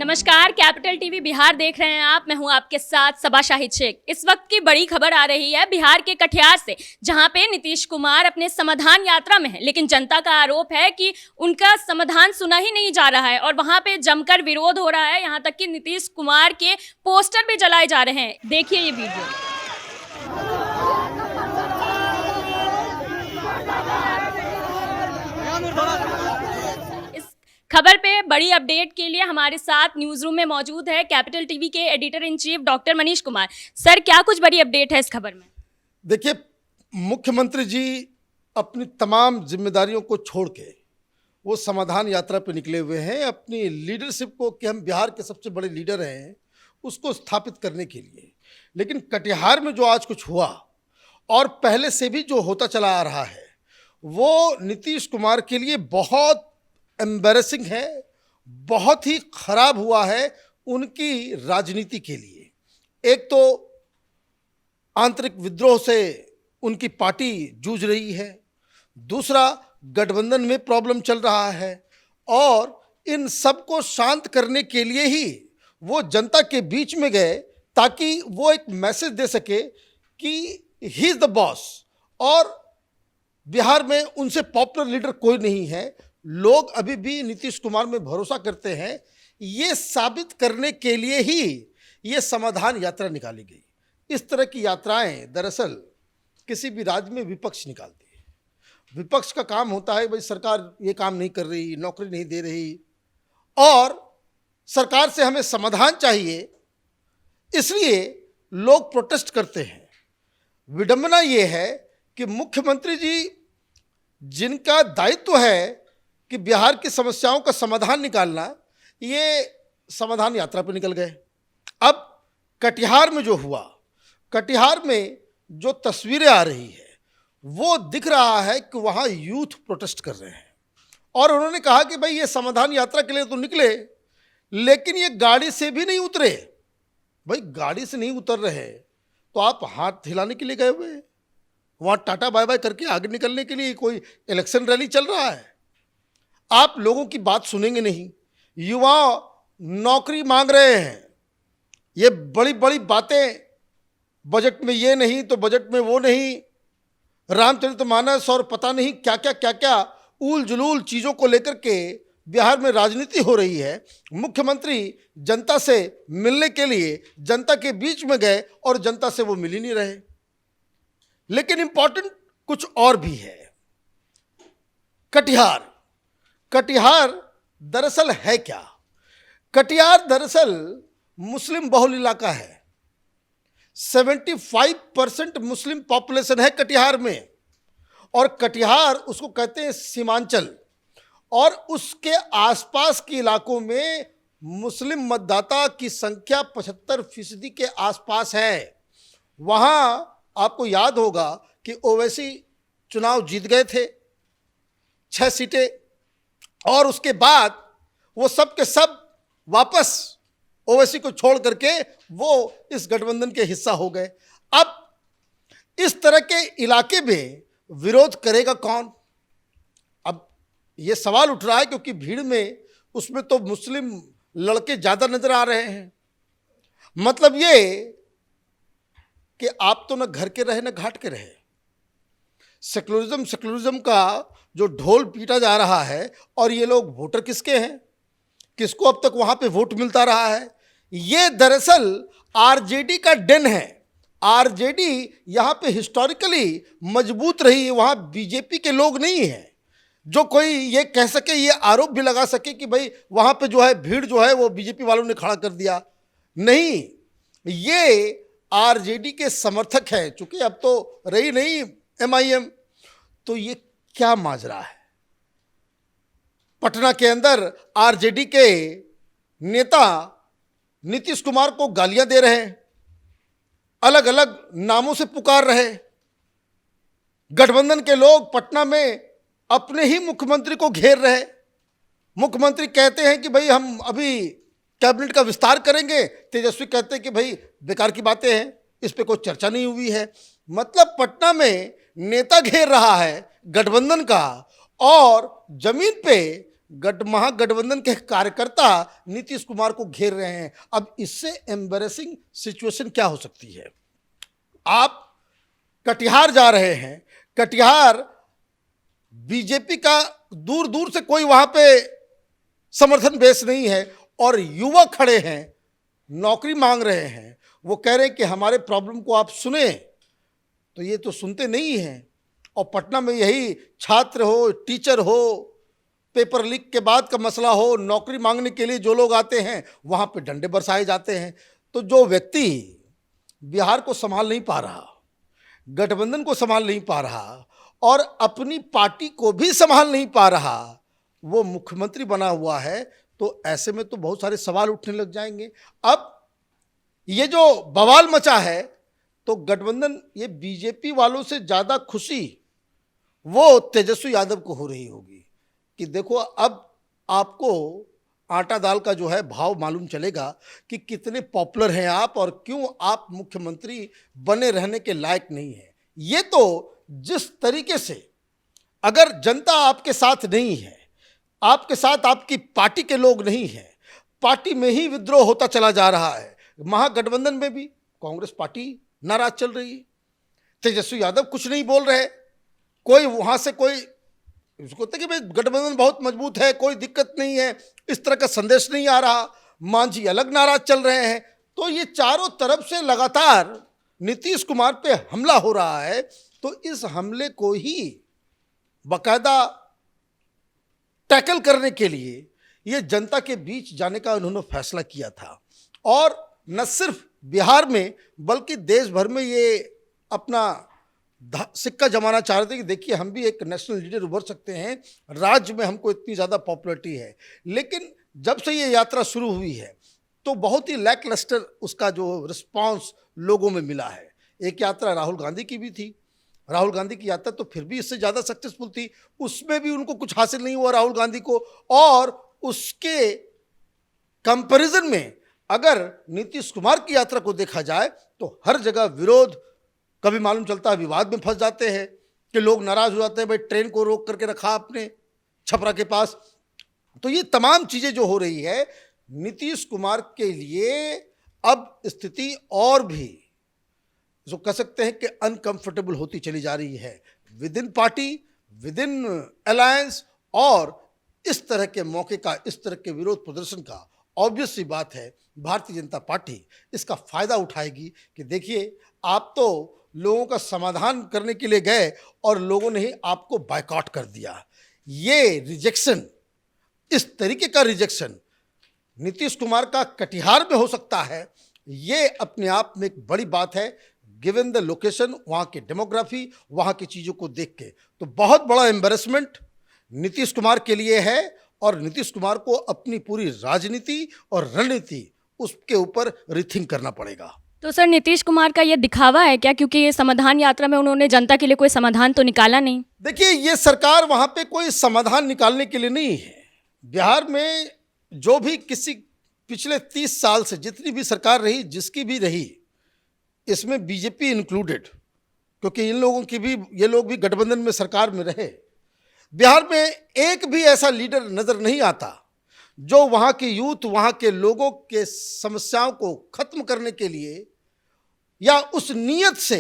नमस्कार, capital TV Bihar देख रहे हैं आप। मैं हूं आपके साथ सबा शाहिद शेख। इस वक्त की बड़ी खबर आ रही है बिहार के कटिहार से, जहां पे नीतीश कुमार अपने समाधान यात्रा में है, लेकिन जनता का आरोप है कि उनका समाधान सुना ही नहीं जा रहा है और वहां पे जमकर विरोध हो रहा है। यहां तक कि नीतीश कुमार के पोस्टर भी जलाए जा रहे हैं। देखिए ये वीडियो। खबर पे बड़ी अपडेट के लिए हमारे साथ न्यूज रूम में मौजूद है कैपिटल टीवी के editor in chief doctor Manish Kumar. Sir, क्या कुछ बड़ी अपडेट है इस खबर में? देखिए, मुख्यमंत्री जी अपनी तमाम जिम्मेदारियों को छोड़ के वो समाधान यात्रा पे निकले हुए हैं, अपनी लीडरशिप को कि हम बिहार के सबसे बड़े लीडर हैं उसको स्थापित करने के लिए। लेकिन कटिहार में जो आज कुछ हुआ और पहले से भी जो होता चला आ रहा है वो नीतीश कुमार के लिए बहुत एम्बैरेसिंग है, बहुत ही खराब हुआ है उनकी राजनीति के लिए। एक तो आंतरिक विद्रोह से उनकी पार्टी जूझ रही है, दूसरा गठबंधन में प्रॉब्लम चल रहा है और इन सबको शांत करने के लिए ही वो जनता के बीच में गए ताकि वो एक मैसेज दे सके कि ही इज द बॉस और बिहार में उनसे पॉपुलर लीडर कोई नहीं है। लोग अभी भी नीतीश कुमार में भरोसा करते हैं। ये साबित करने के लिए ही ये समाधान यात्रा निकाली गई। इस तरह की यात्राएं दरअसल किसी भी राज्य में विपक्ष निकालती है। विपक्ष का काम होता है भाई सरकार ये काम नहीं कर रही, नौकरी नहीं दे रही और सरकार से हमें समाधान चाहिए, इसलिए लोग प्रोटेस्ट करते हैं। विडंबना ये है कि मुख्यमंत्री जी जिनका दायित्व है कि बिहार की समस्याओं का समाधान निकालना, ये समाधान यात्रा पर निकल गए। अब कटिहार में जो हुआ, कटिहार में जो तस्वीरें आ रही है वो दिख रहा है कि वहाँ यूथ प्रोटेस्ट कर रहे हैं और उन्होंने कहा कि भाई ये समाधान यात्रा के लिए तो निकले लेकिन ये गाड़ी से भी नहीं उतरे। भाई गाड़ी से नहीं उतर रहे तो आप हाथ हिलाने के लिए गए हुए हैं, वहाँ टाटा बाय बाय करके आगे निकलने के लिए कोई इलेक्शन रैली चल रहा है। आप लोगों की बात सुनेंगे नहीं। युवा नौकरी मांग रहे हैं, ये बड़ी बड़ी बातें, बजट में ये नहीं तो बजट में वो नहीं, रामचरितमानस और पता नहीं क्या क्या क्या क्या ऊल जुलूल चीज़ों को लेकर के बिहार में राजनीति हो रही है। मुख्यमंत्री जनता से मिलने के लिए जनता के बीच में गए और जनता से वो मिल ही नहीं रहे। लेकिन इंपॉर्टेंट कुछ और भी है। कटिहार दरअसल है क्या? कटिहार दरअसल मुस्लिम बहुल इलाका है। 75% मुस्लिम पॉपुलेशन है कटिहार में और कटिहार उसको कहते हैं सीमांचल और उसके आसपास के इलाकों में मुस्लिम मतदाता की संख्या 75% के आसपास है। वहाँ आपको याद होगा कि ओवैसी चुनाव जीत गए थे 6 सीटें और उसके बाद वो सब के सब वापस ओवैसी को छोड़ करके वो इस गठबंधन के हिस्सा हो गए। अब इस तरह के इलाके में विरोध करेगा कौन? अब ये सवाल उठ रहा है क्योंकि भीड़ में उसमें तो मुस्लिम लड़के ज़्यादा नजर आ रहे हैं। मतलब ये कि आप तो न घर के रहे न घाट के रहे। सेकुलरिज्म का जो ढोल पीटा जा रहा है और ये लोग वोटर किसके हैं, किसको अब तक वहाँ पे वोट मिलता रहा है? ये दरअसल आरजेडी का डेन है। आरजेडी यहाँ पे हिस्टोरिकली मजबूत रही है, वहाँ बीजेपी के लोग नहीं हैं जो कोई ये कह सके, ये आरोप भी लगा सके कि भाई वहाँ पे जो है भीड़ जो है वो बीजेपी वालों ने खड़ा कर दिया। नहीं, ये आरजेडी के समर्थक हैं, चूंकि अब तो रही नहीं एमआईएम। तो ये क्या माजरा है? पटना के अंदर आरजेडी के नेता नीतीश कुमार को गालियां दे रहे हैं, अलग अलग नामों से पुकार रहे। गठबंधन के लोग पटना में अपने ही मुख्यमंत्री को घेर रहे। मुख्यमंत्री कहते हैं कि भाई हम अभी कैबिनेट का विस्तार करेंगे, तेजस्वी कहते हैं कि भाई बेकार की बातें हैं, इस पे कोई चर्चा नहीं हुई है। मतलब पटना में नेता घेर रहा है गठबंधन का और जमीन पे महागठबंधन के कार्यकर्ता नीतीश कुमार को घेर रहे हैं। अब इससे एम्बैरेसिंग सिचुएशन क्या हो सकती है? आप कटिहार जा रहे हैं, कटिहार बीजेपी का दूर दूर से कोई वहां पे समर्थन बेस नहीं है और युवा खड़े हैं, नौकरी मांग रहे हैं, वो कह रहे हैं कि हमारे प्रॉब्लम को आप सुने, तो ये तो सुनते नहीं हैं। और पटना में यही छात्र हो, टीचर हो, पेपर लीक के बाद का मसला हो, नौकरी मांगने के लिए जो लोग आते हैं वहां पे डंडे बरसाए जाते हैं। तो जो व्यक्ति बिहार को संभाल नहीं पा रहा, गठबंधन को संभाल नहीं पा रहा और अपनी पार्टी को भी संभाल नहीं पा रहा, वो मुख्यमंत्री बना हुआ है, तो ऐसे में तो बहुत सारे सवाल उठने लग जाएंगे। अब ये जो बवाल मचा है, तो गठबंधन, ये बीजेपी वालों से ज्यादा खुशी वो तेजस्वी यादव को हो रही होगी कि देखो अब आपको आटा दाल का जो है भाव मालूम चलेगा कि कितने पॉपुलर हैं आप और क्यों आप मुख्यमंत्री बने रहने के लायक नहीं है। ये तो जिस तरीके से अगर जनता आपके साथ नहीं है, आपके साथ आपकी पार्टी के लोग नहीं हैं, पार्टी में ही विद्रोह होता चला जा रहा है। महागठबंधन में भी कांग्रेस पार्टी नाराज चल रही है, तेजस्वी यादव कुछ नहीं बोल रहे, कोई वहां से कोई उसको कहते कि भाई गठबंधन बहुत मजबूत है, कोई दिक्कत नहीं है, इस तरह का संदेश नहीं आ रहा। मांझी अलग नाराज चल रहे हैं। तो ये चारों तरफ से लगातार नीतीश कुमार पे हमला हो रहा है। तो इस हमले को ही बाकायदा टैकल करने के लिए ये जनता के बीच जाने का उन्होंने फैसला किया था और न सिर्फ बिहार में बल्कि देश भर में ये अपना सिक्का जमाना चाह रहे थे कि देखिए हम भी एक नेशनल लीडर उभर सकते हैं, राज्य में हमको इतनी ज़्यादा पॉपुलैरिटी है। लेकिन जब से ये यात्रा शुरू हुई है तो बहुत ही लैकलस्टर उसका जो रिस्पांस लोगों में मिला है। एक यात्रा राहुल गांधी की भी थी, राहुल गांधी की यात्रा तो फिर भी इससे ज़्यादा सक्सेसफुल थी, उसमें भी उनको कुछ हासिल नहीं हुआ राहुल गांधी को। और उसके कंपैरिजन में अगर नीतीश कुमार की यात्रा को देखा जाए तो हर जगह विरोध, कभी मालूम चलता है विवाद में फंस जाते हैं कि लोग नाराज हो जाते हैं, भाई ट्रेन को रोक करके रखा आपने छपरा के पास। तो ये तमाम चीजें जो हो रही है नीतीश कुमार के लिए अब स्थिति और भी जो कह सकते हैं कि अनकंफर्टेबल होती चली जा रही है with in party, with in alliance. और इस तरह के मौके का, इस तरह के विरोध प्रदर्शन का ऑब्वियस सी बात है भारतीय जनता पार्टी इसका फायदा उठाएगी कि देखिए आप तो लोगों का समाधान करने के लिए गए और लोगों ने ही आपको बायकॉट कर दिया। ये रिजेक्शन, इस तरीके का रिजेक्शन नीतीश कुमार का कटिहार में हो सकता है, ये अपने आप में एक बड़ी बात है गिवन द लोकेशन, वहाँ की डेमोग्राफी, वहाँ की चीज़ों को देख के। तो बहुत बड़ा एम्बैरेसमेंट नीतीश कुमार के लिए है और नीतीश कुमार को अपनी पूरी राजनीति और रणनीति उसके ऊपर रिथिंक करना पड़ेगा। तो सर नीतीश कुमार का ये दिखावा है क्या, क्योंकि ये समाधान यात्रा में उन्होंने जनता के लिए कोई समाधान तो निकाला नहीं? देखिए ये सरकार वहाँ पे कोई समाधान निकालने के लिए नहीं है। बिहार में जो भी किसी पिछले 30 साल से जितनी भी सरकार रही, जिसकी भी रही, इसमें बीजेपी इंक्लूडेड, क्योंकि इन लोगों की भी, ये लोग भी गठबंधन में सरकार में रहे, बिहार में एक भी ऐसा लीडर नजर नहीं आता जो वहाँ के यूथ, वहाँ के लोगों के समस्याओं को खत्म करने के लिए या उस नीयत से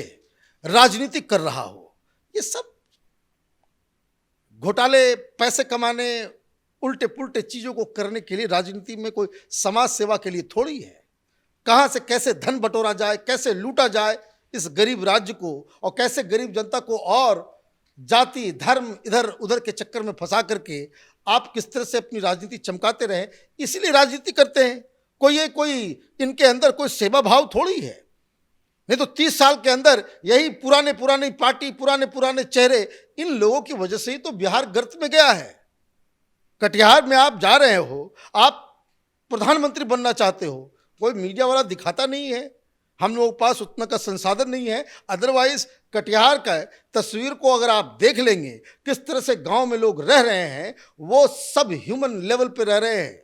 राजनीति कर रहा हो। ये सब घोटाले, पैसे कमाने, उल्टे पुल्टे चीजों को करने के लिए राजनीति में कोई समाज सेवा के लिए थोड़ी है। कहाँ से कैसे धन बटोरा जाए, कैसे लूटा जाए इस गरीब राज्य को, और कैसे गरीब जनता को और जाति धर्म इधर उधर के चक्कर में फंसा करके आप किस तरह से अपनी राजनीति चमकाते रहे, इसलिए राजनीति करते हैं। कोई इनके अंदर कोई सेवा भाव थोड़ी है। नहीं तो 30 साल के अंदर यही पुराने पार्टी, पुराने चेहरे, इन लोगों की वजह से ही तो बिहार गर्त में गया है। कटिहार में आप जा रहे हो, आप प्रधानमंत्री बनना चाहते हो, कोई मीडिया वाला दिखाता नहीं है, हम लोगों के पास उतना का संसाधन नहीं है। अदरवाइज कटिहार का तस्वीर को अगर आप देख लेंगे, किस तरह से गांव में लोग रह रहे हैं, वो सब ह्यूमन लेवल पे रह रहे हैं,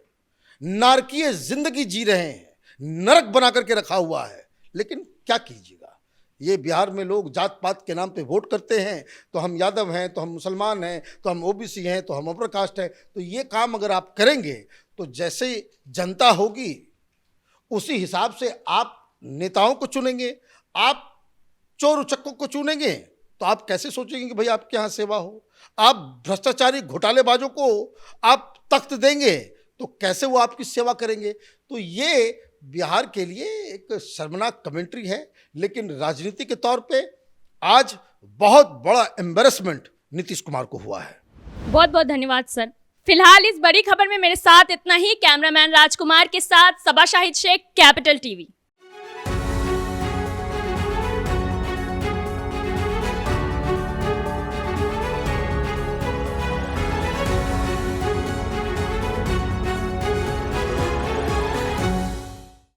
नारकीय जिंदगी जी रहे हैं, नरक बना करके रखा हुआ है। लेकिन क्या कीजिएगा, ये बिहार में लोग जात पात के नाम पे वोट करते हैं, तो हम यादव हैं, तो हम मुसलमान हैं, तो हम ओबीसी हैं, तो हम अपर कास्ट हैं। तो ये काम अगर आप करेंगे तो जैसे जनता होगी उसी हिसाब से आप नेताओं को चुनेंगे। आप चोर उचक्कों को चुनेंगे तो आप कैसे सोचेंगे कि भाई आपके यहाँ सेवा हो? आप भ्रष्टाचारी घोटालेबाजों को आप तख्त देंगे तो कैसे वो आपकी सेवा करेंगे? तो ये बिहार के लिए एक शर्मनाक कमेंट्री है, लेकिन राजनीति के तौर पे आज बहुत बड़ा एम्बैरेसमेंट नीतीश कुमार को हुआ है। बहुत बहुत धन्यवाद सर। फिलहाल इस बड़ी खबर में मेरे साथ इतना ही। कैमरामैन राजकुमार के साथ सबा शाहिद शेख, कैपिटल टीवी।